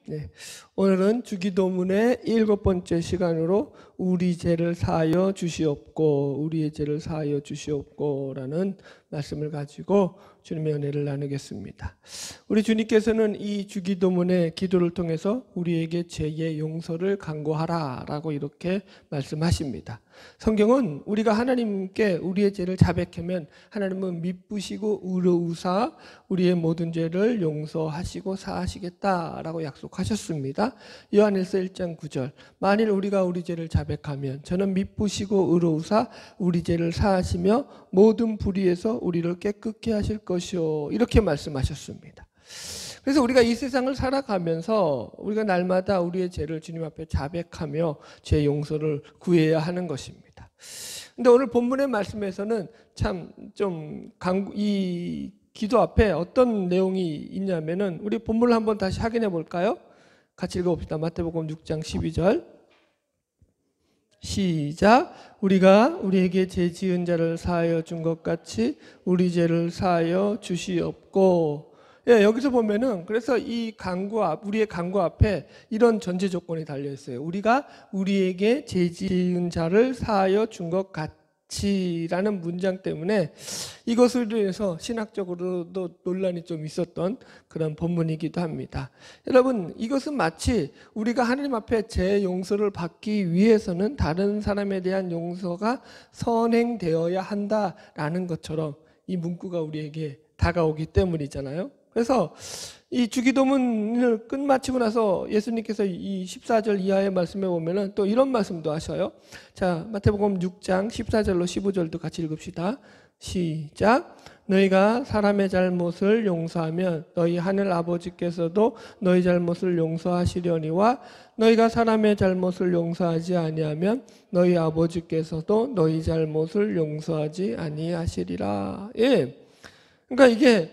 네. 오늘은 주기도문의 7번째 시간으로 우리 죄를 사하여 주시옵고 우리의 죄를 사하여 주시옵고 라는 말씀을 가지고 주님의 은혜를 나누겠습니다. 우리 주님께서는 이 주기도문의 기도를 통해서 우리에게 죄의 용서를 간구하라 라고 이렇게 말씀하십니다. 성경은 우리가 하나님께 우리의 죄를 자백하면 하나님은 미쁘시고 의로우사 우리의 모든 죄를 용서하시고 사하시겠다라고 약속하셨습니다. 요한일서 1장 9절 만일 우리가 우리 죄를 자백하면 저는 미쁘시고 의로우사 우리 죄를 사하시며 모든 불의에서 우리를 깨끗게 하실 것이요 이렇게 말씀하셨습니다. 그래서 우리가 이 세상을 살아가면서 우리가 날마다 우리의 죄를 주님 앞에 자백하며 죄 용서를 구해야 하는 것입니다. 근데 오늘 본문의 말씀에서는 참 좀 이 기도 앞에 어떤 내용이 있냐면은 우리 본문을 한번 다시 확인해 볼까요? 같이 읽어봅시다. 마태복음 6장 12절 시작. 우리가 우리에게 죄 지은 자를 사하여 준 것 같이 우리 죄를 사하여 주시옵고. 예, 여기서 보면은 그래서 이 우리의 간구 앞에 이런 전제 조건이 달려 있어요. 우리가 우리에게 죄 지은 자를 사하여 준 것 같이라는 문장 때문에 이것으로 인해서 신학적으로도 논란이 좀 있었던 그런 본문이기도 합니다. 여러분, 이것은 마치 우리가 하나님 앞에 죄 용서를 받기 위해서는 다른 사람에 대한 용서가 선행되어야 한다라는 것처럼 이 문구가 우리에게 다가오기 때문이잖아요. 그래서 이 주기도문을 끝마치고 나서 예수님께서 이 14절 이하의 말씀에 보면은 또 이런 말씀도 하셔요. 자, 마태복음 6장 14절로 15절도 같이 읽읍시다. 시작. 너희가 사람의 잘못을 용서하면 너희 하늘 아버지께서도 너희 잘못을 용서하시려니와 너희가 사람의 잘못을 용서하지 아니하면 너희 아버지께서도 너희 잘못을 용서하지 아니하시리라. 예. 그러니까 이게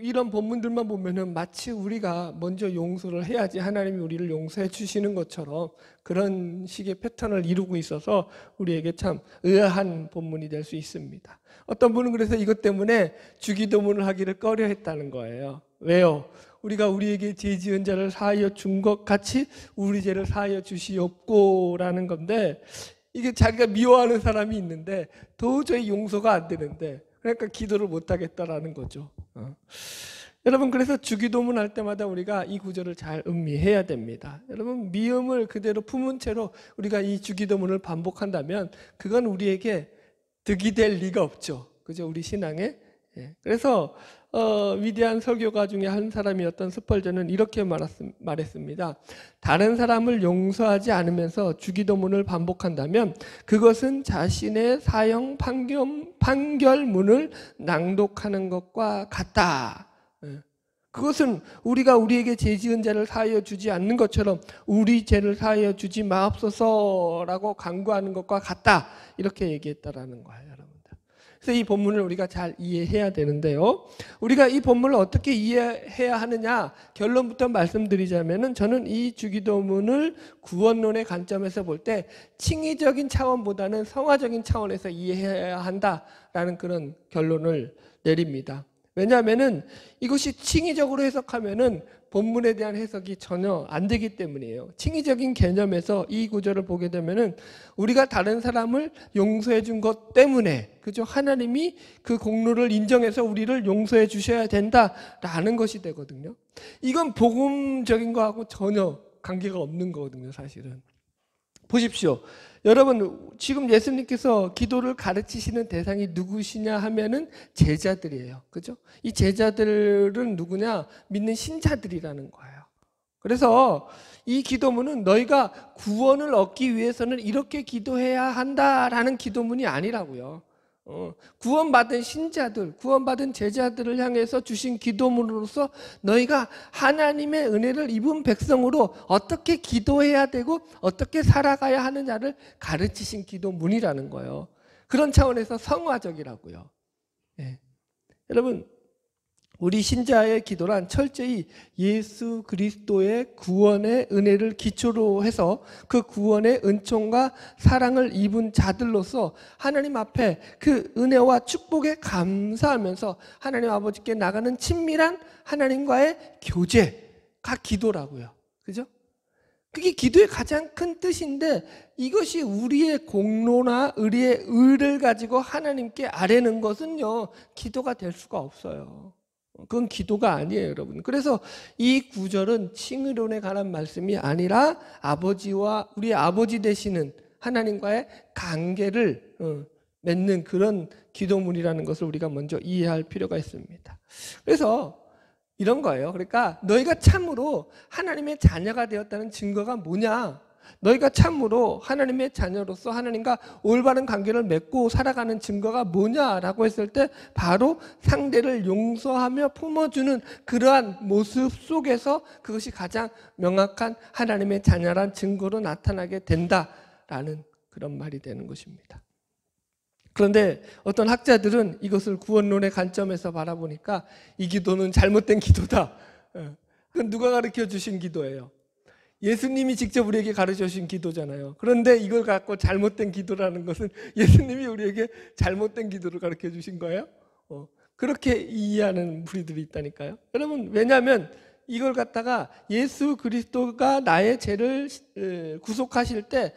이런 본문들만 보면은 마치 우리가 먼저 용서를 해야지 하나님이 우리를 용서해 주시는 것처럼 그런 식의 패턴을 이루고 있어서 우리에게 참 의아한 본문이 될 수 있습니다. 어떤 분은 그래서 이것 때문에 주기도문을 하기를 꺼려했다는 거예요. 왜요? 우리가 우리에게 죄 지은 자를 사하여 준 것 같이 우리 죄를 사하여 주시옵고라는 건데 이게 자기가 미워하는 사람이 있는데 도저히 용서가 안 되는데 그러니까 기도를 못 하겠다라는 거죠. 여러분, 그래서 주기도문 할 때마다 우리가 이 구절을 잘 음미해야 됩니다. 여러분, 미움을 그대로 품은 채로 우리가 이 주기도문을 반복한다면 그건 우리에게 득이 될 리가 없죠. 그죠? 우리 신앙에. 예. 그래서 위대한 설교가 중에 한 사람이었던 스펄전은 이렇게 말했습니다. 다른 사람을 용서하지 않으면서 주기도문을 반복한다면 그것은 자신의 사형 판결문을 낭독하는 것과 같다. 그것은 우리가 우리에게 죄 지은 자를 사하여 주지 않는 것처럼 우리 죄를 사하여 주지 마옵소서라고 간구하는 것과 같다. 이렇게 얘기했다라는 거예요, 여러분들. 그래서 이 본문을 우리가 잘 이해해야 되는데요. 우리가 이 본문을 어떻게 이해해야 하느냐 결론부터 말씀드리자면은 저는 이 주기도문을 구원론의 관점에서 볼 때 칭의적인 차원보다는 성화적인 차원에서 이해해야 한다라는 그런 결론을 내립니다. 왜냐하면은 이것이 칭의적으로 해석하면은 본문에 대한 해석이 전혀 안 되기 때문이에요. 칭의적인 개념에서 이 구절을 보게 되면은 우리가 다른 사람을 용서해 준 것 때문에 그죠? 하나님이 그 공로를 인정해서 우리를 용서해 주셔야 된다라는 것이 되거든요. 이건 복음적인 거하고 전혀 관계가 없는 거거든요, 사실은. 보십시오. 여러분, 지금 예수님께서 기도를 가르치시는 대상이 누구시냐 하면은 제자들이에요. 그죠? 이 제자들은 누구냐? 믿는 신자들이라는 거예요. 그래서 이 기도문은 너희가 구원을 얻기 위해서는 이렇게 기도해야 한다라는 기도문이 아니라고요. 구원받은 신자들, 구원받은 제자들을 향해서 주신 기도문으로서 너희가 하나님의 은혜를 입은 백성으로 어떻게 기도해야 되고 어떻게 살아가야 하느냐를 가르치신 기도문이라는 거예요. 그런 차원에서 성화적이라고요. 네. 여러분, 우리 신자의 기도란 철저히 예수 그리스도의 구원의 은혜를 기초로 해서 그 구원의 은총과 사랑을 입은 자들로서 하나님 앞에 그 은혜와 축복에 감사하면서 하나님 아버지께 나가는 친밀한 하나님과의 교제, 기도라고요. 그죠? 그게 기도의 가장 큰 뜻인데 이것이 우리의 공로나 우리의 의를 가지고 하나님께 아뢰는 것은요, 기도가 될 수가 없어요. 그건 기도가 아니에요, 여러분. 그래서 이 구절은 칭의론에 관한 말씀이 아니라 아버지와 우리 아버지 되시는 하나님과의 관계를 맺는 그런 기도문이라는 것을 우리가 먼저 이해할 필요가 있습니다. 그래서 이런 거예요. 그러니까 너희가 참으로 하나님의 자녀가 되었다는 증거가 뭐냐? 너희가 참으로 하나님의 자녀로서 하나님과 올바른 관계를 맺고 살아가는 증거가 뭐냐라고 했을 때 바로 상대를 용서하며 품어주는 그러한 모습 속에서 그것이 가장 명확한 하나님의 자녀란 증거로 나타나게 된다라는 그런 말이 되는 것입니다. 그런데 어떤 학자들은 이것을 구원론의 관점에서 바라보니까 이 기도는 잘못된 기도다. 그건 누가 가르쳐 주신 기도예요? 예수님이 직접 우리에게 가르쳐 주신 기도잖아요. 그런데 이걸 갖고 잘못된 기도라는 것은 예수님이 우리에게 잘못된 기도를 가르쳐 주신 거예요? 그렇게 이해하는 무리들이 있다니까요. 여러분, 왜냐하면 이걸 갖다가 예수 그리스도가 나의 죄를 구속하실 때,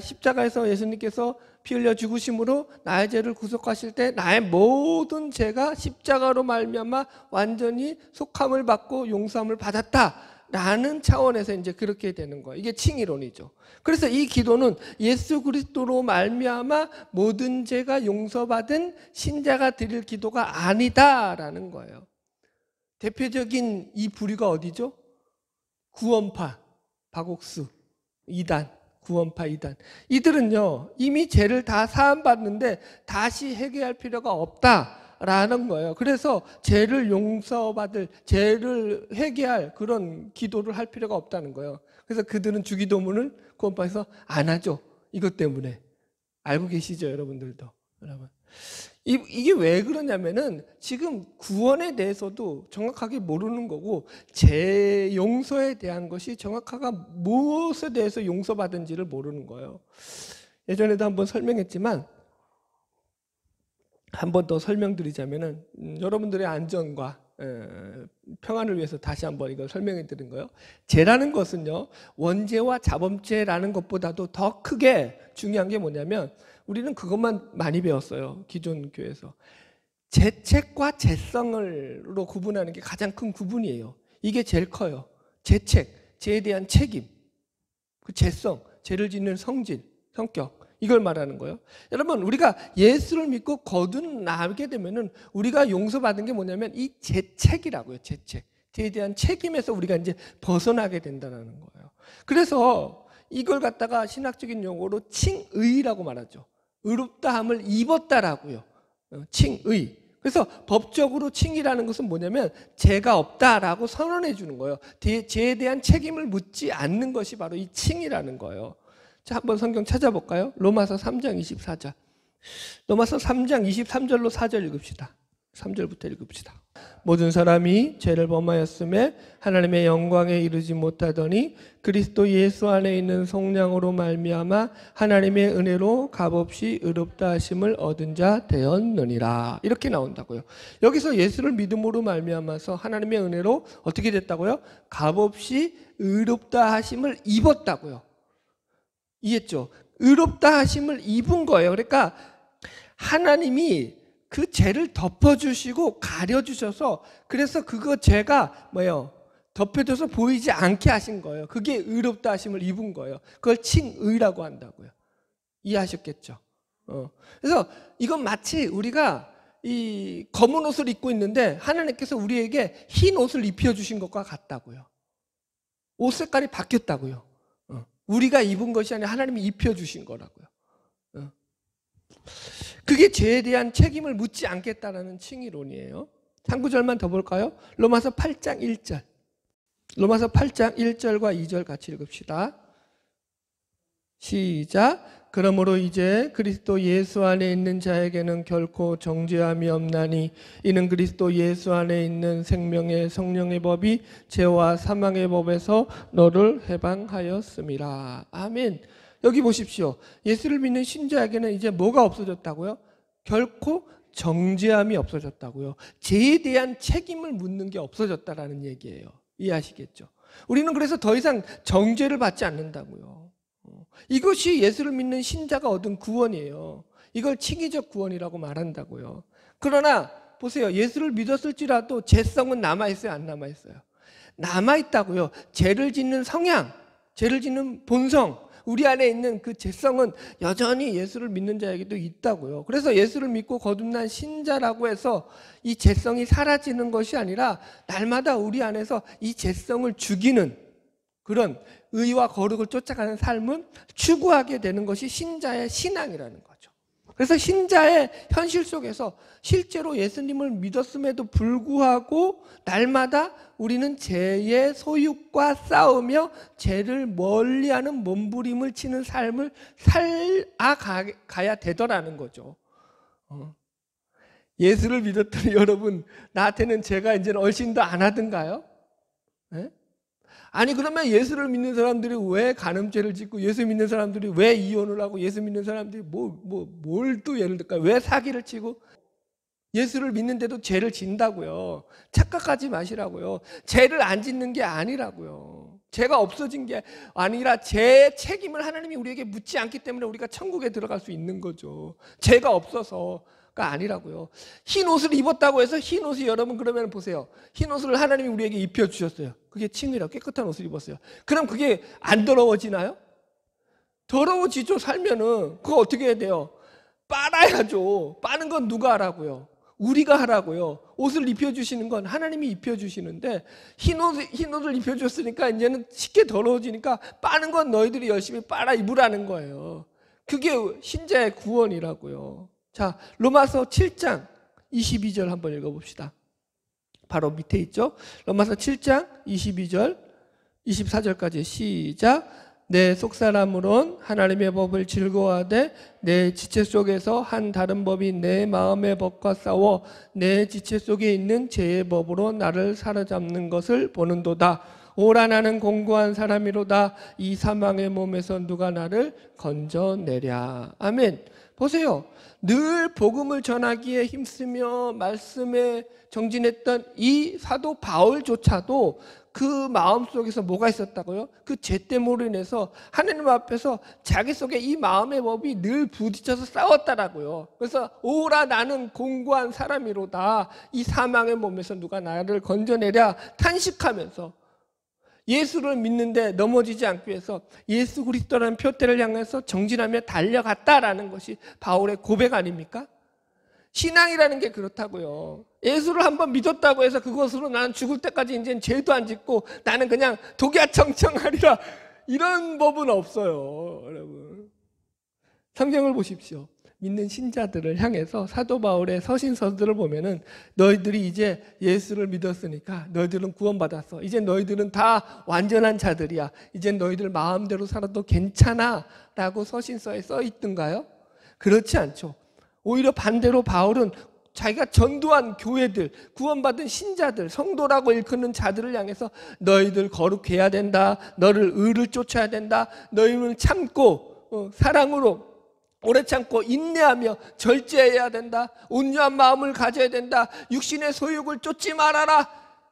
십자가에서 예수님께서 피 흘려 죽으심으로 나의 죄를 구속하실 때 나의 모든 죄가 십자가로 말미암아 완전히 속함을 받고 용서함을 받았다라는 차원에서 이제 그렇게 되는 거예요. 이게 칭의론이죠. 그래서 이 기도는 예수 그리스도로 말미암아 모든 죄가 용서받은 신자가 드릴 기도가 아니다라는 거예요. 대표적인 이 부류가 어디죠? 구원파, 박옥수, 이단, 구원파 이단. 이들은요, 이미 죄를 다 사함받는데 다시 회개할 필요가 없다라는 거예요. 그래서 죄를 용서받을, 죄를 회개할 그런 기도를 할 필요가 없다는 거예요. 그래서 그들은 주기도문을 구원파에서 안 하죠. 이것 때문에. 알고 계시죠, 여러분들도? 여러분. 이게 왜 그러냐면은 지금 구원에 대해서도 정확하게 모르는 거고 죄 용서에 대한 것이 정확하게 무엇에 대해서 용서받은지를 모르는 거예요. 예전에도 한번 설명했지만 한 번 더 설명드리자면은 여러분들의 안전과 평안을 위해서 다시 한번 이걸 설명해 드린 거예요. 죄라는 것은요, 원죄와 자범죄라는 것보다도 더 크게 중요한 게 뭐냐면 우리는 그것만 많이 배웠어요. 기존 교회에서. 죄책과 죄성으로 구분하는 게 가장 큰 구분이에요. 이게 제일 커요. 죄책, 죄에 대한 책임, 그 죄성, 죄를 짓는 성질, 성격, 이걸 말하는 거예요. 여러분, 우리가 예수를 믿고 거듭나게 되면은 우리가 용서받은 게 뭐냐면 이 죄책이라고요. 죄책, 죄에 대한 책임에서 우리가 이제 벗어나게 된다는 거예요. 그래서 이걸 갖다가 신학적인 용어로 칭의라고 말하죠. 의롭다함을 입었다라고요. 칭의. 그래서 법적으로 칭의라는 것은 뭐냐면 죄가 없다라고 선언해 주는 거예요. 죄에 대한 책임을 묻지 않는 것이 바로 이 칭의라는 거예요. 자, 한번 성경 찾아볼까요? 로마서 3장 24절. 로마서 3장 23절로 4절 읽읍시다. 3절부터 읽읍시다. 모든 사람이 죄를 범하였음에 하나님의 영광에 이르지 못하더니 그리스도 예수 안에 있는 성령으로 말미암아 하나님의 은혜로 값없이 의롭다 하심을 얻은 자 되었느니라. 이렇게 나온다고요. 여기서 예수를 믿음으로 말미암아서 하나님의 은혜로 어떻게 됐다고요? 값없이 의롭다 하심을 입었다고요. 이해했죠? 의롭다 하심을 입은 거예요. 그러니까 하나님이 그 죄를 덮어주시고 가려주셔서 그래서 그거 죄가 뭐예요? 덮여져서 보이지 않게 하신 거예요. 그게 의롭다 하심을 입은 거예요. 그걸 칭의라고 한다고요. 이해하셨겠죠? 그래서 이건 마치 우리가 이 검은 옷을 입고 있는데 하나님께서 우리에게 흰 옷을 입혀주신 것과 같다고요. 옷 색깔이 바뀌었다고요. 우리가 입은 것이 아니라 하나님이 입혀주신 거라고요. 그게 죄에 대한 책임을 묻지 않겠다라는 칭의론이에요. 한 구절만 더 볼까요? 로마서 8장 1절. 로마서 8장 1절과 2절 같이 읽읍시다. 시작. 그러므로 이제 그리스도 예수 안에 있는 자에게는 결코 정죄함이 없나니 이는 그리스도 예수 안에 있는 생명의 성령의 법이 죄와 사망의 법에서 너를 해방하였음이라. 아멘. 여기 보십시오. 예수를 믿는 신자에게는 이제 뭐가 없어졌다고요? 결코 정죄함이 없어졌다고요. 죄에 대한 책임을 묻는 게 없어졌다라는 얘기예요. 이해하시겠죠? 우리는 그래서 더 이상 정죄를 받지 않는다고요. 이것이 예수를 믿는 신자가 얻은 구원이에요. 이걸 칭의적 구원이라고 말한다고요. 그러나 보세요. 예수를 믿었을지라도 죄성은 남아있어요? 안 남아있어요? 남아있다고요. 죄를 짓는 성향, 죄를 짓는 본성, 우리 안에 있는 그 죄성은 여전히 예수를 믿는 자에게도 있다고요. 그래서 예수를 믿고 거듭난 신자라고 해서 이 죄성이 사라지는 것이 아니라 날마다 우리 안에서 이 죄성을 죽이는 그런 의와 거룩을 쫓아가는 삶을 추구하게 되는 것이 신자의 신앙이라는 거죠. 그래서 신자의 현실 속에서 실제로 예수님을 믿었음에도 불구하고 날마다 우리는 죄의 소유과 싸우며 죄를 멀리하는 몸부림을 치는 삶을 살아가야 되더라는 거죠. 예수를 믿었더니 여러분 나한테는 죄가 이제는 얼씬도 안 하던가요? 네? 아니 그러면 예수를 믿는 사람들이 왜 간음죄를 짓고 예수 믿는 사람들이 왜 이혼을 하고 예수 믿는 사람들이 뭘 또 예를 들까요? 왜 사기를 치고 예수를 믿는데도 죄를 진다고요. 착각하지 마시라고요. 죄를 안 짓는 게 아니라고요. 죄가 없어진 게 아니라 죄의 책임을 하나님이 우리에게 묻지 않기 때문에 우리가 천국에 들어갈 수 있는 거죠. 죄가 없어서가 아니라고요. 흰 옷을 입었다고 해서 흰 옷이 여러분 그러면 보세요. 흰 옷을 하나님이 우리에게 입혀주셨어요. 그게 칭의라고 깨끗한 옷을 입었어요. 그럼 그게 안 더러워지나요? 더러워지죠. 살면은 그거 어떻게 해야 돼요? 빨아야죠. 빠는 건 누가 하라고요? 우리가 하라고요. 옷을 입혀주시는 건 하나님이 입혀주시는데 흰 옷을 입혀줬으니까 이제는 쉽게 더러워지니까 빠는 건 너희들이 열심히 빨아 입으라는 거예요. 그게 신자의 구원이라고요. 자, 로마서 7장 22절 한번 읽어봅시다. 바로 밑에 있죠. 로마서 7장 22절 24절까지 시작. 내 속사람으론 하나님의 법을 즐거워하되 내 지체 속에서 한 다른 법이 내 마음의 법과 싸워 내 지체 속에 있는 죄의 법으로 나를 사로잡는 것을 보는도다. 오라 나는 공고한 사람이로다. 이 사망의 몸에서 누가 나를 건져내랴. 아멘. 보세요. 늘 복음을 전하기에 힘쓰며 말씀에 정진했던 이 사도 바울조차도 그 마음속에서 뭐가 있었다고요? 그 죄 때문에 인해서 하나님 앞에서 자기 속에 이 마음의 법이 늘 부딪혀서 싸웠다라고요. 그래서 오라 나는 공고한 사람이로다. 이 사망의 몸에서 누가 나를 건져내랴 탄식하면서 예수를 믿는데 넘어지지 않기 위해서 예수 그리스도라는 표대를 향해서 정진하며 달려갔다라는 것이 바울의 고백 아닙니까? 신앙이라는 게 그렇다고요. 예수를 한번 믿었다고 해서 그것으로 나는 죽을 때까지 이제는 죄도 안 짓고 나는 그냥 독야청청하리라 이런 법은 없어요. 여러분 성경을 보십시오. 믿는 신자들을 향해서 사도 바울의 서신서들을 보면은 너희들이 이제 예수를 믿었으니까 너희들은 구원받았어. 이제 너희들은 다 완전한 자들이야. 이제 너희들 마음대로 살아도 괜찮아 라고 서신서에 써 있던가요? 그렇지 않죠. 오히려 반대로 바울은 자기가 전도한 교회들, 구원받은 신자들, 성도라고 일컫는 자들을 향해서 너희들 거룩해야 된다. 너를 의를 쫓아야 된다. 너희는 참고 사랑으로 오래 참고 인내하며 절제해야 된다. 온유한 마음을 가져야 된다. 육신의 소욕을 쫓지 말아라.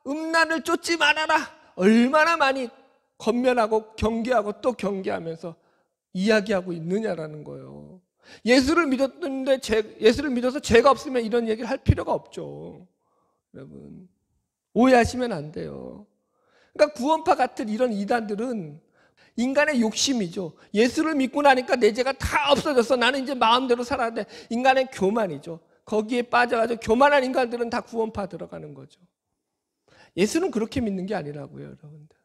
음란을 쫓지 말아라. 얼마나 많이 권면하고 경계하고 또 경계하면서 이야기하고 있느냐라는 거예요. 예수를 믿었는데 예수를 믿어서 죄가 없으면 이런 얘기를 할 필요가 없죠. 여러분 오해하시면 안 돼요. 그러니까 구원파 같은 이런 이단들은 인간의 욕심이죠. 예수를 믿고 나니까 내 죄가 다 없어졌어. 나는 이제 마음대로 살아야 돼. 인간의 교만이죠. 거기에 빠져가지고 교만한 인간들은 다 구원파 들어가는 거죠. 예수는 그렇게 믿는 게 아니라고요, 여러분들.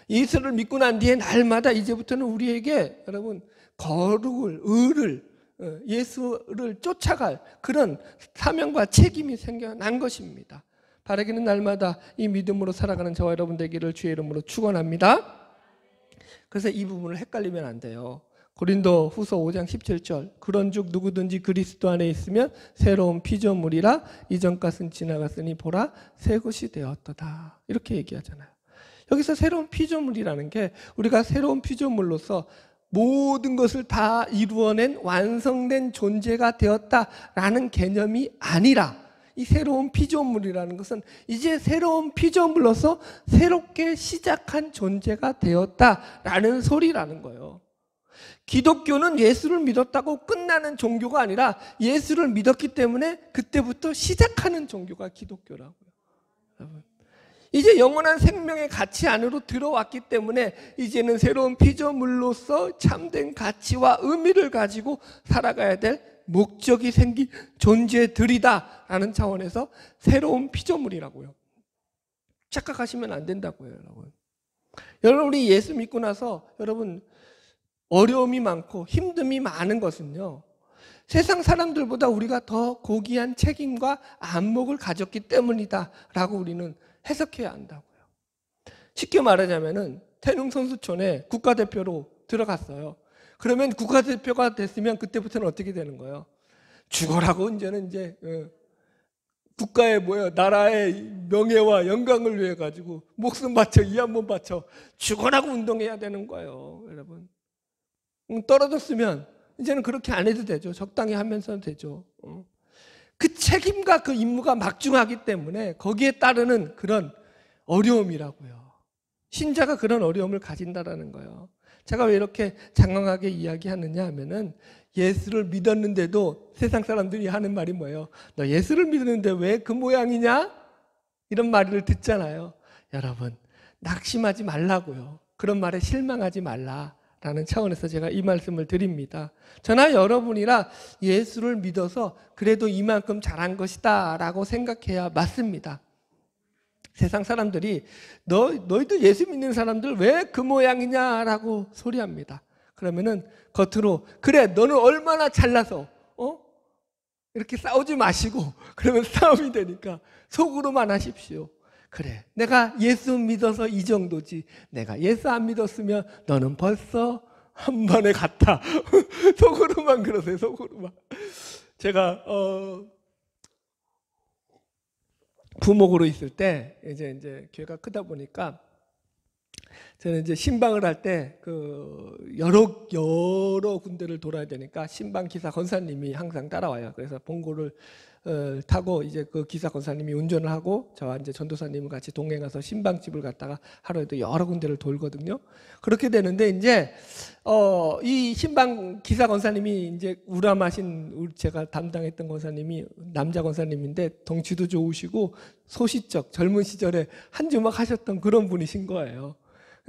예수를 믿고 난 뒤에 날마다 이제부터는 우리에게 여러분 거룩을, 의를, 예수를 쫓아갈 그런 사명과 책임이 생겨난 것입니다. 바라기는 날마다 이 믿음으로 살아가는 저와 여러분 되기를 주의 이름으로 축원합니다. 그래서 이 부분을 헷갈리면 안 돼요. 고린도 후서 5장 17절 그런즉 누구든지 그리스도 안에 있으면 새로운 피조물이라 이전 것은 지나갔으니 보라 새 것이 되었도다. 이렇게 얘기하잖아요. 여기서 새로운 피조물이라는 게 우리가 새로운 피조물로서 모든 것을 다 이루어낸 완성된 존재가 되었다라는 개념이 아니라 이 새로운 피조물이라는 것은 이제 새로운 피조물로서 새롭게 시작한 존재가 되었다라는 소리라는 거예요. 기독교는 예수를 믿었다고 끝나는 종교가 아니라 예수를 믿었기 때문에 그때부터 시작하는 종교가 기독교라고요. 여러분, 이제 영원한 생명의 가치 안으로 들어왔기 때문에 이제는 새로운 피조물로서 참된 가치와 의미를 가지고 살아가야 될 목적이 생긴 존재들이다라는 차원에서 새로운 피조물이라고요. 착각하시면 안 된다고요, 여러분. 여러분, 우리 예수 믿고 나서 여러분 어려움이 많고 힘듦이 많은 것은요, 세상 사람들보다 우리가 더 고귀한 책임과 안목을 가졌기 때문이다라고 우리는 해석해야 한다고요. 쉽게 말하자면은 태릉 선수촌에 국가대표로 들어갔어요. 그러면 국가대표가 됐으면 그때부터는 어떻게 되는 거예요? 죽어라고 이제는 이제 국가의 나라의 명예와 영광을 위해 가지고 목숨 바쳐 이 한 번 바쳐 죽어라고 운동해야 되는 거예요, 여러분. 떨어졌으면 이제는 그렇게 안 해도 되죠. 적당히 하면서 되죠. 그 책임과 그 임무가 막중하기 때문에 거기에 따르는 그런 어려움이라고요. 신자가 그런 어려움을 가진다라는 거예요. 제가 왜 이렇게 장황하게 이야기하느냐 하면은 예수를 믿었는데도 세상 사람들이 하는 말이 뭐예요? 너 예수를 믿었는데 왜 그 모양이냐? 이런 말을 듣잖아요. 여러분, 낙심하지 말라고요. 그런 말에 실망하지 말라라는 차원에서 제가 이 말씀을 드립니다. 저나 여러분이라 예수를 믿어서 그래도 이만큼 잘한 것이다 라고 생각해야 맞습니다. 세상 사람들이 너희도 예수 믿는 사람들 왜 그 모양이냐라고 소리합니다. 그러면은 겉으로 그래 너는 얼마나 잘나서 이렇게 싸우지 마시고 그러면 싸움이 되니까 속으로만 하십시오. 그래 내가 예수 믿어서 이 정도지 내가 예수 안 믿었으면 너는 벌써 한 번에 갔다. 속으로만 그러세요. 속으로만. 제가 부목으로 있을 때 이제 교회가 크다 보니까 저는 이제 신방을 할 때 여러 군데를 돌아야 되니까 신방 기사 권사님이 항상 따라와요. 그래서 봉고를 타고 이제 그 기사 권사님이 운전을 하고 저와 이제 전도사님을 같이 동행해서 신방집을 갔다가 하루에도 여러 군데를 돌거든요. 그렇게 되는데 이제 이 신방 기사 권사님이 이제 우람하신 제가 담당했던 권사님이 남자 권사님인데 덩치도 좋으시고 소시적 젊은 시절에 한 주먹 하셨던 그런 분이신 거예요.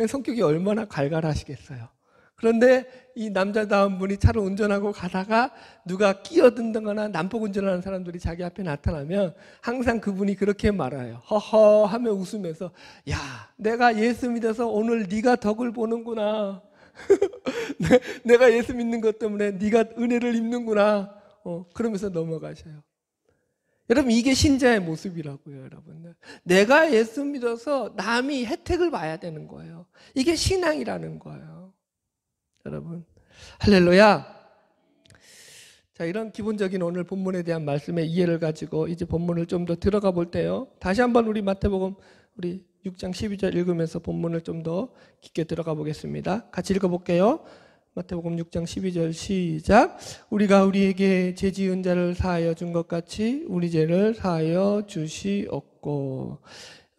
성격이 얼마나 갈갈하시겠어요. 그런데 이 남자다운 분이 차를 운전하고 가다가 누가 끼어든다거나 난폭 운전하는 사람들이 자기 앞에 나타나면 항상 그분이 그렇게 말해요. 허허 하며 웃으면서 야 내가 예수 믿어서 오늘 네가 덕을 보는구나. 내가 예수 믿는 것 때문에 네가 은혜를 입는구나. 그러면서 넘어가셔요. 여러분 이게 신자의 모습이라고요. 여러분 내가 예수 믿어서 남이 혜택을 봐야 되는 거예요. 이게 신앙이라는 거예요. 여러분 할렐루야. 자 이런 기본적인 오늘 본문에 대한 말씀의 이해를 가지고 이제 본문을 좀 더 들어가 볼 때요. 다시 한번 우리 마태복음 우리 6장 12절 읽으면서 본문을 좀 더 깊게 들어가 보겠습니다. 같이 읽어볼게요. 마태복음 6장 12절 시작. 우리가 우리에게 죄 지은 자를 사하여 준 것 같이 우리 죄를 사하여 주시옵고.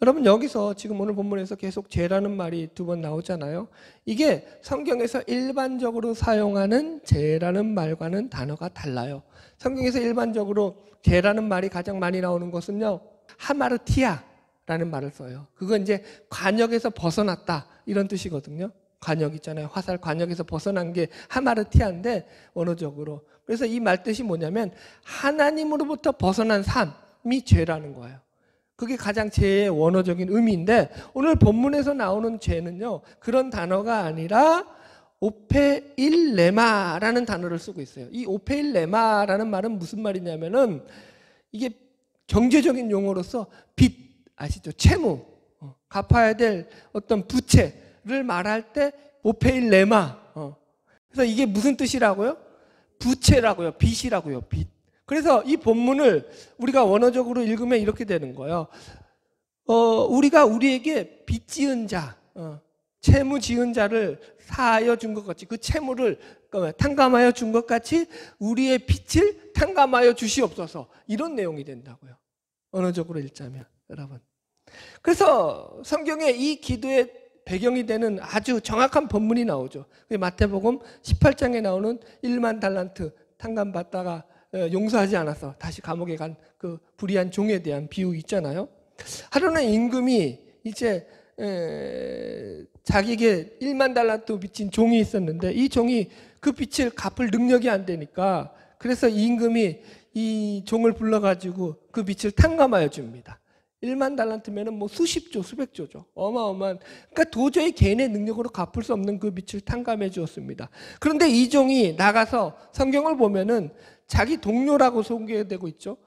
여러분 여기서 지금 오늘 본문에서 계속 죄라는 말이 두 번 나오잖아요. 이게 성경에서 일반적으로 사용하는 죄라는 말과는 단어가 달라요. 성경에서 일반적으로 죄라는 말이 가장 많이 나오는 것은요 하마르티아라는 말을 써요. 그건 이제 관역에서 벗어났다 이런 뜻이거든요. 관역 있잖아요. 화살 관역에서 벗어난 게 하마르티아인데 원어적으로. 그래서 이 말 뜻이 뭐냐면 하나님으로부터 벗어난 삶이 죄라는 거예요. 그게 가장 죄의 원어적인 의미인데 오늘 본문에서 나오는 죄는요 그런 단어가 아니라 오페일레마라는 단어를 쓰고 있어요. 이 오페일레마라는 말은 무슨 말이냐면은 이게 경제적인 용어로서 빚 아시죠? 채무 갚아야 될 어떤 부채를 말할 때 오페일레마. 그래서 이게 무슨 뜻이라고요? 부채라고요. 빚이라고요. 빚. 그래서 이 본문을 우리가 원어적으로 읽으면 이렇게 되는 거예요. 우리가 우리에게 빚 지은 자, 채무 지은 자를 사하여 준 것 같이 그 채무를 탕감하여 준 것 같이 우리의 빚을 탕감하여 주시옵소서. 이런 내용이 된다고요. 언어적으로 읽자면 여러분. 그래서 성경에 이 기도의 배경이 되는 아주 정확한 본문이 나오죠. 마태복음 18장에 나오는 1만 달란트 탕감받다가 용서하지 않아서 다시 감옥에 간 그 불의한 종에 대한 비유 있잖아요. 하루는 임금이 이제 자기에게 1만 달란트 빚진 종이 있었는데 이 종이 그 빚을 갚을 능력이 안 되니까 그래서 이 임금이 이 종을 불러가지고 그 빚을 탕감하여 줍니다. 1만 달란트면은 뭐 수십조, 수백조죠. 어마어마한. 그러니까 도저히 개인의 능력으로 갚을 수 없는 그 빚을 탕감해 주었습니다. 그런데 이 종이 나가서 성경을 보면은 자기 동료라고 소개되고 있죠.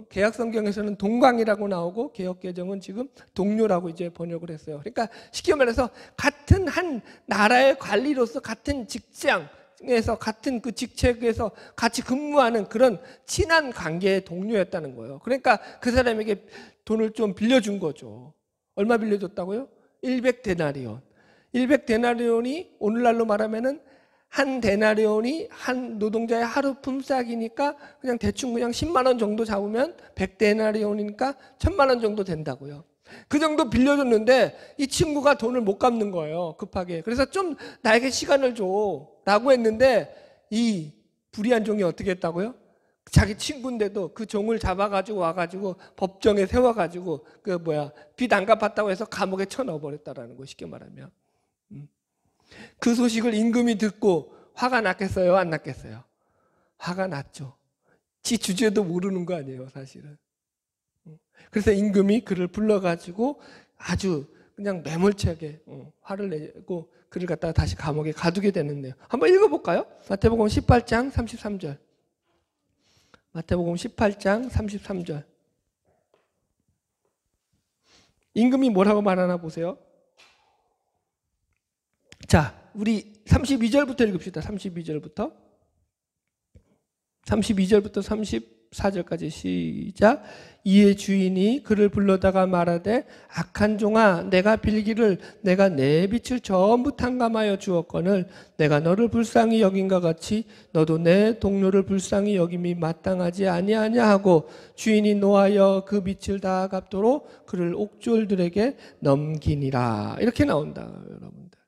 개약 성경에서는 동광이라고 나오고 개역 개정은 지금 동료라고 이제 번역을 했어요. 그러니까 쉽게 말해서 같은 한 나라의 관리로서 같은 직장에서 같은 그 직책에서 같이 근무하는 그런 친한 관계의 동료였다는 거예요. 그러니까 그 사람에게 돈을 좀 빌려준 거죠. 얼마 빌려줬다고요? 100데나리온. 100데나리온이 오늘날로 말하면은 한 데나리온이 한 노동자의 하루 품삯이니까 그냥 대충 그냥 10만 원 정도 잡으면 100데나리온이니까 1000만 원 정도 된다고요. 그 정도 빌려줬는데 이 친구가 돈을 못 갚는 거예요. 급하게. 그래서 좀 나에게 시간을 줘 라고 했는데 이 불의한 종이 어떻게 했다고요? 자기 친구인데도 그 종을 잡아가지고 와가지고 법정에 세워가지고 빚 안 갚았다고 해서 감옥에 쳐넣어버렸다라는 거 쉽게 말하면. 그 소식을 임금이 듣고 화가 났겠어요? 안 났겠어요? 화가 났죠. 지 주제도 모르는 거 아니에요, 사실은. 그래서 임금이 그를 불러가지고 아주 그냥 매몰차게 화를 내고 그를 갖다가 다시 감옥에 가두게 되는데요. 한번 읽어볼까요? 마태복음 18장 33절. 마태복음 18장 33절. 임금이 뭐라고 말하나 보세요. 자, 우리 32절부터 읽읍시다. 32절부터 34절까지 시작. 이에 주인이 그를 불러다가 말하되 악한 종아 내가 빌기를 내가 내 빚을 전부 탕감하여 주었거늘 내가 너를 불쌍히 여긴과 같이 너도 내 동료를 불쌍히 여김이 마땅하지 아니하냐 하고 주인이 노하여 그 빚을 다 갚도록 그를 옥졸들에게 넘기니라. 이렇게 나온다 여러분들.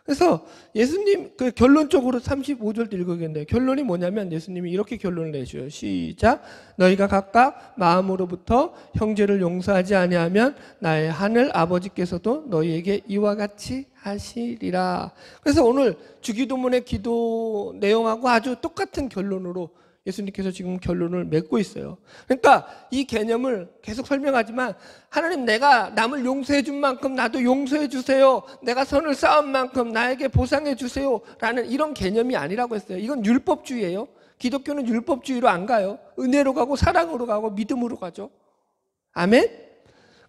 그래서 예수님 결론적으로 35절도 읽어야겠네요. 결론이 뭐냐면 예수님이 이렇게 결론을 내줘요. 시작. 너희가 각각 마음으로부터 형제를 용서하지 아니하면 나의 하늘 아버지께서도 너희에게 이와 같이 하시리라. 그래서 오늘 주기도문의 기도 내용하고 아주 똑같은 결론으로 예수님께서 지금 결론을 맺고 있어요. 그러니까 이 개념을 계속 설명하지만 하나님 내가 남을 용서해 준 만큼 나도 용서해 주세요. 내가 선을 쌓은 만큼 나에게 보상해 주세요. 라는 이런 개념이 아니라고 했어요. 이건 율법주의예요. 기독교는 율법주의로 안 가요. 은혜로 가고 사랑으로 가고 믿음으로 가죠. 아멘?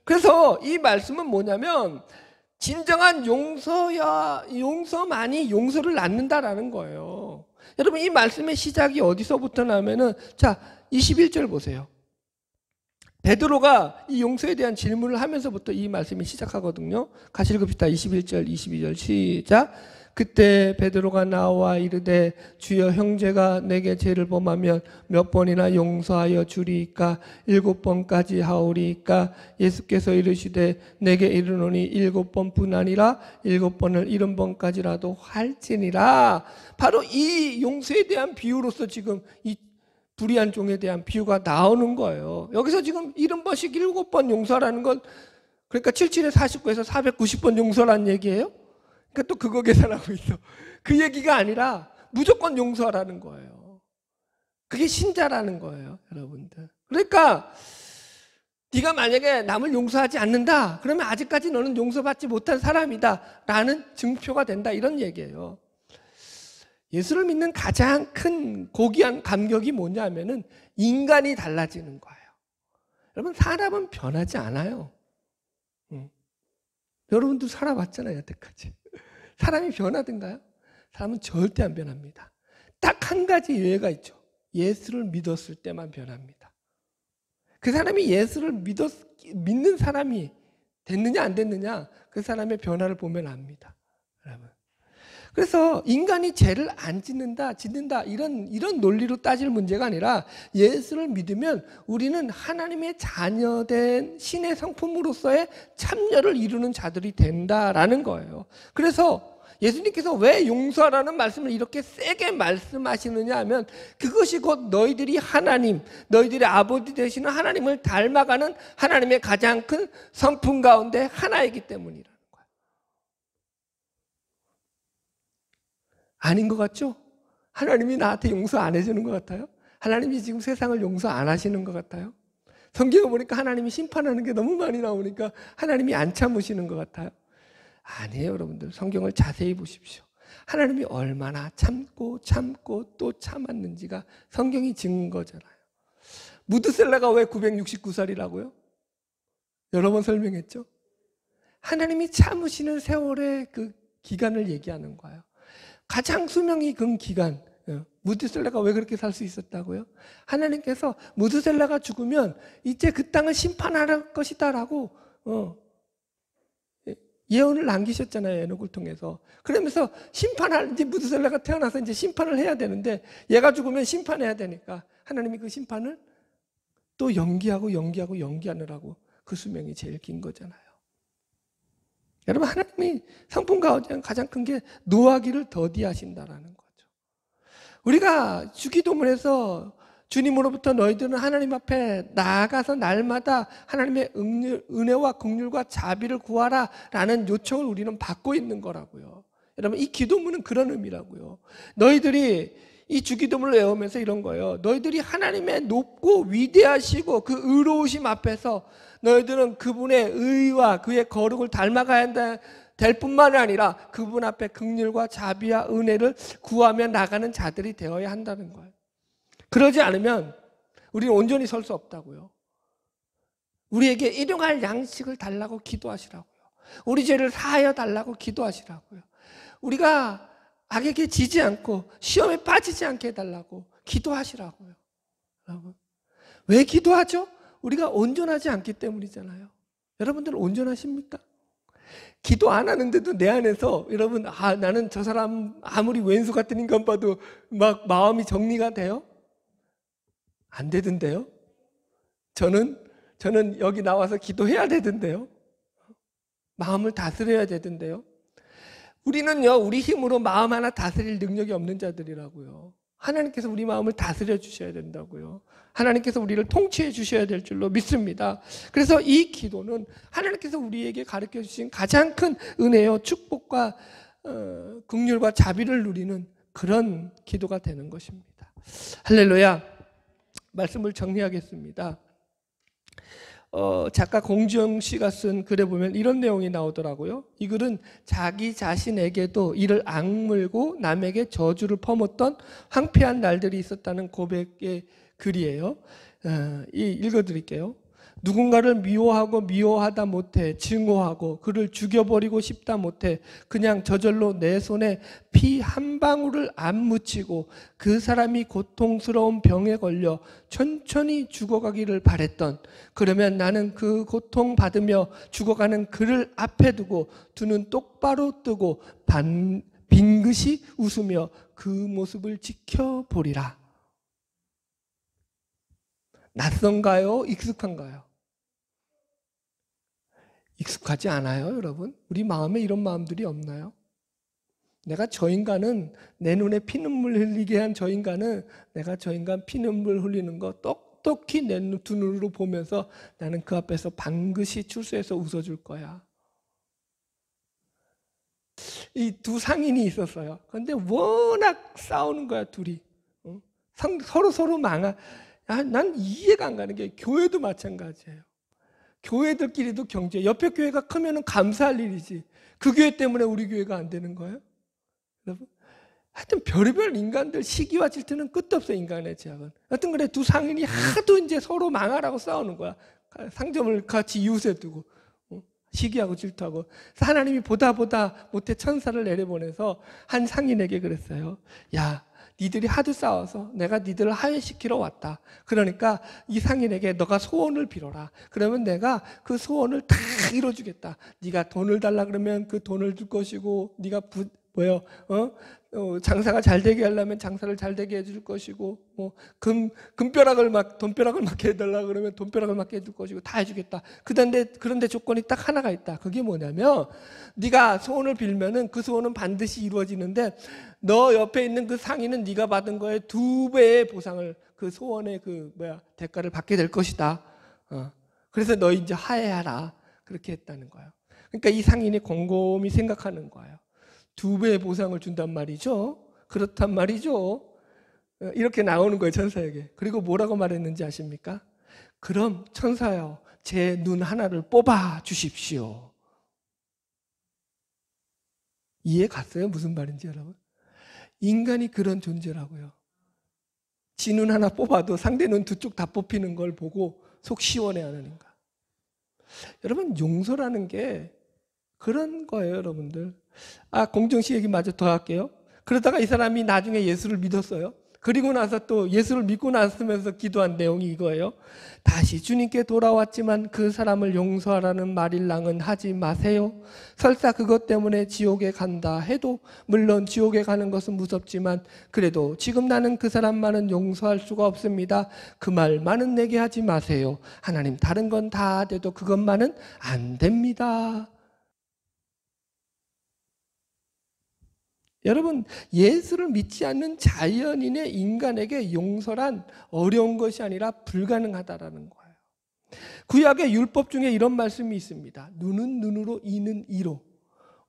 그래서 이 말씀은 뭐냐면 진정한 용서만이 용서를 낳는다라는 거예요. 여러분 이 말씀의 시작이 어디서부터 나면은 자 21절 보세요. 베드로가 이 용서에 대한 질문을 하면서부터 이 말씀이 시작하거든요. 같이 읽읍시다. 21절 22절 시작. 그때 베드로가 나와 이르되 주여 형제가 내게 죄를 범하면 몇 번이나 용서하여 주리이까 7번까지 하오리이까 예수께서 이르시되 내게 이르노니 7번뿐 아니라 7번을 70번까지라도 할지니라. 바로 이 용서에 대한 비유로서 지금 이 불의한 종에 대한 비유가 나오는 거예요. 여기서 지금 70번씩 7번 용서라는 건 그러니까 77에 49에서 490번 용서라는 얘기예요. 그러니까 또 그거 계산하고 있어. 그 얘기가 아니라 무조건 용서하라는 거예요. 그게 신자라는 거예요, 여러분들. 그러니까 네가 만약에 남을 용서하지 않는다, 그러면 아직까지 너는 용서받지 못한 사람이다 라는 증표가 된다, 이런 얘기예요. 예수를 믿는 가장 큰 고귀한 감격이 뭐냐면은 인간이 달라지는 거예요. 여러분 사람은 변하지 않아요. 여러분도 살아봤잖아요, 여태까지. 사람이 변하든가요? 사람은 절대 안 변합니다. 딱 한 가지 예외가 있죠. 예수를 믿었을 때만 변합니다. 그 사람이 예수를 믿는 사람이 됐느냐 안 됐느냐 그 사람의 변화를 보면 압니다. 여러분. 그래서 인간이 죄를 안 짓는다 이런 논리로 따질 문제가 아니라 예수를 믿으면 우리는 하나님의 자녀된 신의 성품으로서의 참여를 이루는 자들이 된다라는 거예요. 그래서 예수님께서 왜 용서하라는 말씀을 이렇게 세게 말씀하시느냐 하면 그것이 곧 너희들이 하나님, 너희들의 아버지 되시는 하나님을 닮아가는 하나님의 가장 큰 성품 가운데 하나이기 때문이라는 거예요. 아닌 것 같죠? 하나님이 나한테 용서 안 해주는 것 같아요? 하나님이 지금 세상을 용서 안 하시는 것 같아요? 성경을 보니까 하나님이 심판하는 게 너무 많이 나오니까 하나님이 안 참으시는 것 같아요? 아니에요, 여러분들. 성경을 자세히 보십시오. 하나님이 얼마나 참고 또 참았는지가 성경이 증거잖아요. 무드셀라가 왜 969살이라고요? 여러 번 설명했죠? 하나님이 참으시는 세월의 그 기간을 얘기하는 거예요. 가장 수명이 긴 기간, 무드셀라가 왜 그렇게 살 수 있었다고요? 하나님께서 무드셀라가 죽으면 이제 그 땅을 심판할 것이다라고 예언을 남기셨잖아요. 에녹을 통해서. 그러면서 이제 무드셀라가 태어나서 이제 심판을 해야 되는데 얘가 죽으면 심판해야 되니까 하나님이 그 심판을 또 연기하느라고 그 수명이 제일 긴 거잖아요. 여러분, 하나님이 성품 가운데 가장 큰 게 노하기를 더디하신다라는 거죠. 우리가 주기도문에서 주님으로부터 너희들은 하나님 앞에 나아가서 날마다 하나님의 은혜와 긍휼과 자비를 구하라 라는 요청을 우리는 받고 있는 거라고요. 여러분, 이 기도문은 그런 의미라고요. 너희들이 이 주기도문을 외우면서 이런 거예요. 너희들이 하나님의 높고 위대하시고 그 의로우심 앞에서 너희들은 그분의 의와 그의 거룩을 닮아가야 될 뿐만 아니라 그분 앞에 긍휼과 자비와 은혜를 구하며 나가는 자들이 되어야 한다는 거예요. 그러지 않으면 우리는 온전히 설 수 없다고요. 우리에게 일용할 양식을 달라고 기도하시라고요. 우리 죄를 사하여 달라고 기도하시라고요. 우리가 악에게 지지 않고 시험에 빠지지 않게 해달라고 기도하시라고요. 여러분, 왜 기도하죠? 우리가 온전하지 않기 때문이잖아요. 여러분들 온전하십니까? 기도 안 하는데도 내 안에서 여러분, 나는 저 사람 아무리 왼수 같은 인간 봐도 막 마음이 정리가 돼요? 안 되던데요? 저는 여기 나와서 기도해야 되던데요? 마음을 다스려야 되던데요? 우리는요, 우리 힘으로 마음 하나 다스릴 능력이 없는 자들이라고요. 하나님께서 우리 마음을 다스려 주셔야 된다고요. 하나님께서 우리를 통치해 주셔야 될 줄로 믿습니다. 그래서 이 기도는 하나님께서 우리에게 가르쳐 주신 가장 큰 은혜요, 축복과 긍휼과 자비를 누리는 그런 기도가 되는 것입니다. 할렐루야. 말씀을 정리하겠습니다. 작가 공지영 씨가 쓴 글에 보면 이런 내용이 나오더라고요. 이 글은 자기 자신에게도 이를 악물고 남에게 저주를 퍼붓던 황폐한 날들이 있었다는 고백의 글이에요. 읽어드릴게요. 누군가를 미워하다 못해 증오하고 그를 죽여버리고 싶다 못해 그냥 저절로 내 손에 피 한 방울을 안 묻히고 그 사람이 고통스러운 병에 걸려 천천히 죽어가기를 바랬던, 그러면 나는 그 고통받으며 죽어가는 그를 앞에 두고 두 눈 똑바로 뜨고 빙긋이 웃으며 그 모습을 지켜보리라. 낯선가요? 익숙한가요? 익숙하지 않아요, 여러분? 우리 마음에 이런 마음들이 없나요? 내가 저 인간은, 내 눈에 피눈물 흘리게 한 저 인간은, 내가 저 인간 피눈물 흘리는 거 똑똑히 내 두 눈으로 보면서 나는 그 앞에서 방긋이 출세해서 웃어줄 거야. 이 두 상인이 있었어요. 그런데 워낙 싸우는 거야, 둘이. 서로 난 이해가 안 가는 게 교회도 마찬가지예요. 교회들끼리도 경제, 옆에 교회가 크면 감사할 일이지. 그 교회 때문에 우리 교회가 안 되는 거예요? 여러분, 하여튼 별의별 인간들 시기와 질투는 끝도 없어요. 인간의 제약은. 하여튼 그래, 두 상인이 하도 이제 서로 망하라고 싸우는 거야. 상점을 같이 이웃에 두고 시기하고 질투하고. 그래서 하나님이 보다 못해 천사를 내려보내서 한 상인에게 그랬어요. 야, 니들이 하도 싸워서 내가 니들을 하회시키러 왔다. 그러니까 이 상인에게 너가 소원을 빌어라. 그러면 내가 그 소원을 다 이뤄주겠다. 네가 돈을 달라 그러면 그 돈을 줄 것이고, 네가 뭐요? 장사가 잘 되게 하려면 장사를 잘 되게 해줄 것이고, 금벼락을 돈벼락을 맞게 해달라 그러면 돈벼락을 맞게 해줄 것이고 다 해주겠다. 그런데 조건이 딱 하나가 있다. 그게 뭐냐면 네가 소원을 빌면은 그 소원은 반드시 이루어지는데 너 옆에 있는 그 상인은 네가 받은 거에 2배의 보상을 그 소원의 대가를 받게 될 것이다. 그래서 너 이제 화해하라. 그렇게 했다는 거예요. 그러니까 이 상인이 곰곰이 생각하는 거예요. 2배의 보상을 준단 말이죠. 그렇단 말이죠. 이렇게 나오는 거예요, 천사에게. 그리고 뭐라고 말했는지 아십니까? 그럼 천사여, 제 눈 하나를 뽑아 주십시오. 이해 갔어요? 무슨 말인지 여러분? 인간이 그런 존재라고요. 지 눈 하나 뽑아도 상대 눈 2쪽 다 뽑히는 걸 보고 속 시원해 하는가. 여러분, 용서라는 게 그런 거예요, 여러분들. 공정씨 얘기 마저 더 할게요. 그러다가 이 사람이 나중에 예수를 믿었어요. 그리고 나서 또 예수를 믿고 나서면서 기도한 내용이 이거예요. 다시 주님께 돌아왔지만 그 사람을 용서하라는 말일랑은 하지 마세요. 설사 그것 때문에 지옥에 간다 해도, 물론 지옥에 가는 것은 무섭지만 그래도 지금 나는 그 사람만은 용서할 수가 없습니다. 그 말만은 내게 하지 마세요. 하나님, 다른 건 다 돼도 그것만은 안 됩니다. 여러분, 예수를 믿지 않는 자연인의 인간에게 용서란 어려운 것이 아니라 불가능하다라는 거예요. 구약의 율법 중에 이런 말씀이 있습니다. 눈은 눈으로, 이는 이로.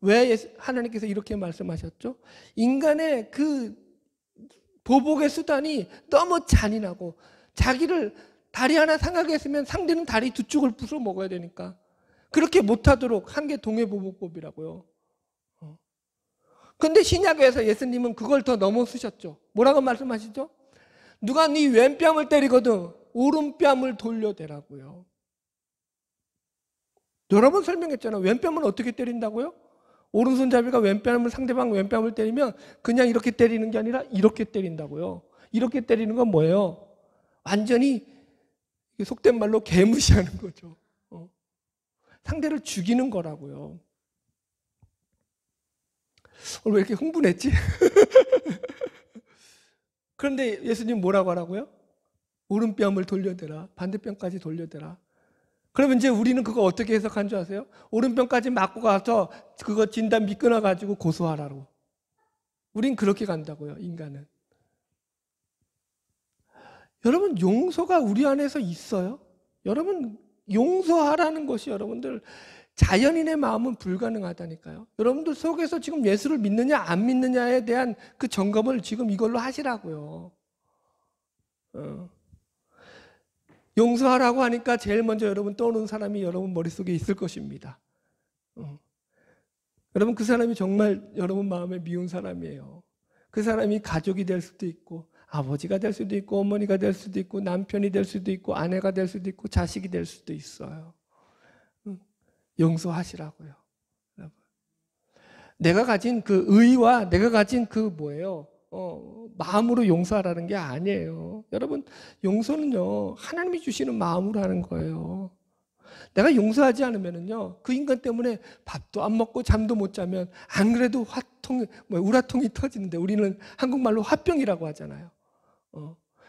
왜 하나님께서 이렇게 말씀하셨죠? 인간의 그 보복의 수단이 너무 잔인하고, 자기를 다리 하나 상하게 했으면 상대는 다리 2쪽을 부숴 먹어야 되니까 그렇게 못하도록 한 게 동해보복법이라고요. 근데 신약에서 예수님은 그걸 더 넘어서셨죠. 뭐라고 말씀하시죠? 누가 네 왼뺨을 때리거든 오른뺨을 돌려대라고요. 여러 번 설명했잖아요. 왼뺨은 어떻게 때린다고요? 오른손잡이가 상대방 왼뺨을 때리면 그냥 이렇게 때리는 게 아니라 이렇게 때린다고요. 이렇게 때리는 건 뭐예요? 완전히 속된 말로 개무시하는 거죠. 상대를 죽이는 거라고요. 오늘 왜 이렇게 흥분했지? 그런데 예수님 뭐라고 하라고요? 오른뺨을 돌려대라. 반대편까지 돌려대라. 그러면 이제 우리는 그거 어떻게 해석한 줄 아세요? 오른편까지 맞고 가서 그거 진단 미끄러가지고 고소하라고. 우린 그렇게 간다고요, 인간은. 여러분, 용서가 우리 안에서 있어요? 여러분, 용서하라는 것이 여러분들 자연인의 마음은 불가능하다니까요. 여러분들 속에서 지금 예수를 믿느냐 안 믿느냐에 대한 그 점검을 지금 이걸로 하시라고요. 용서하라고 하니까 제일 먼저 여러분 떠오르는 사람이 여러분 머릿속에 있을 것입니다. 여러분, 그 사람이 정말 여러분 마음에 미운 사람이에요. 그 사람이 가족이 될 수도 있고 아버지가 될 수도 있고 어머니가 될 수도 있고 남편이 될 수도 있고 아내가 될 수도 있고 자식이 될 수도 있어요. 용서하시라고요. 여러분. 내가 가진 그 의와 내가 가진 그 뭐예요? 마음으로 용서하라는 게 아니에요. 여러분, 용서는요 하나님이 주시는 마음으로 하는 거예요. 내가 용서하지 않으면은요 그 인간 때문에 밥도 안 먹고 잠도 못 자면 안 그래도 우라통이 터지는데 우리는 한국말로 화병이라고 하잖아요.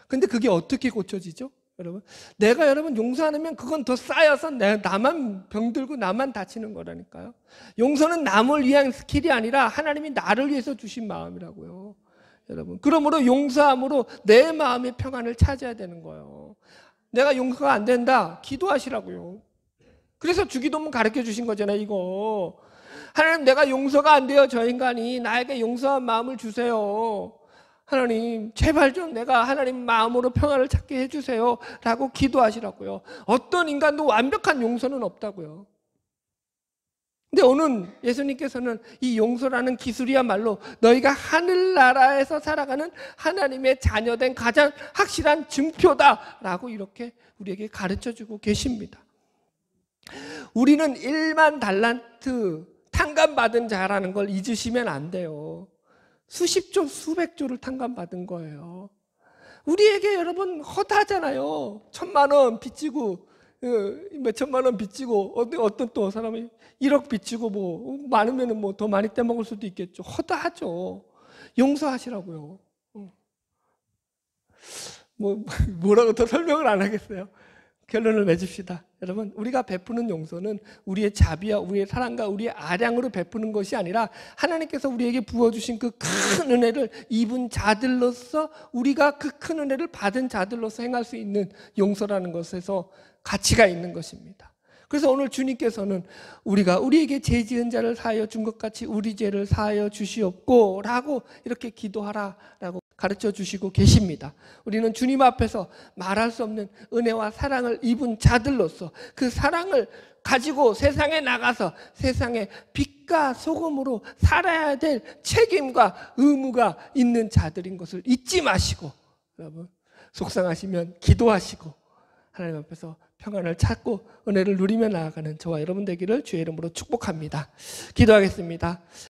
근데 그게 어떻게 고쳐지죠? 여러분, 내가 여러분 용서 안 하면 그건 더 쌓여서 나만 병들고 나만 다치는 거라니까요. 용서는 남을 위한 스킬이 아니라 하나님이 나를 위해서 주신 마음이라고요. 여러분, 그러므로 용서함으로 내 마음의 평안을 찾아야 되는 거예요. 내가 용서가 안 된다, 기도하시라고요. 그래서 주기도문 가르쳐 주신 거잖아요, 이거. 하나님, 내가 용서가 안 돼요. 저 인간이 나에게 용서한 마음을 주세요. 하나님, 제발 좀 내가 하나님 마음으로 평안을 찾게 해주세요 라고 기도하시라고요. 어떤 인간도 완벽한 용서는 없다고요. 근데 오늘 예수님께서는 이 용서라는 기술이야말로 너희가 하늘나라에서 살아가는 하나님의 자녀된 가장 확실한 증표다라고 이렇게 우리에게 가르쳐주고 계십니다. 우리는 1만 달란트 탕감받은 자라는 걸 잊으시면 안 돼요. 수십조, 수백조를 탕감받은 거예요. 우리에게 여러분 허다하잖아요. 1,000만 원 빚지고 몇 천만 원 빚지고 어떤 또 사람이 1억 빚지고 뭐 많으면은 뭐 더 많이 떼먹을 수도 있겠죠. 허다하죠. 용서하시라고요. 뭐라고 더 설명을 안 하겠어요. 결론을 맺읍시다. 여러분, 우리가 베푸는 용서는 우리의 자비와 우리의 사랑과 우리의 아량으로 베푸는 것이 아니라 하나님께서 우리에게 부어주신 그 큰 은혜를 입은 자들로서, 우리가 그 큰 은혜를 받은 자들로서 행할 수 있는 용서라는 것에서 가치가 있는 것입니다. 그래서 오늘 주님께서는 우리가 우리에게 죄 지은 자를 사하여 준 것 같이 우리 죄를 사하여 주시옵고 라고 이렇게 기도하라라고 가르쳐 주시고 계십니다. 우리는 주님 앞에서 말할 수 없는 은혜와 사랑을 입은 자들로서 그 사랑을 가지고 세상에 나가서 세상에 빛과 소금으로 살아야 될 책임과 의무가 있는 자들인 것을 잊지 마시고, 여러분, 속상하시면 기도하시고 하나님 앞에서 평안을 찾고 은혜를 누리며 나아가는 저와 여러분 되기를 주의 이름으로 축복합니다. 기도하겠습니다.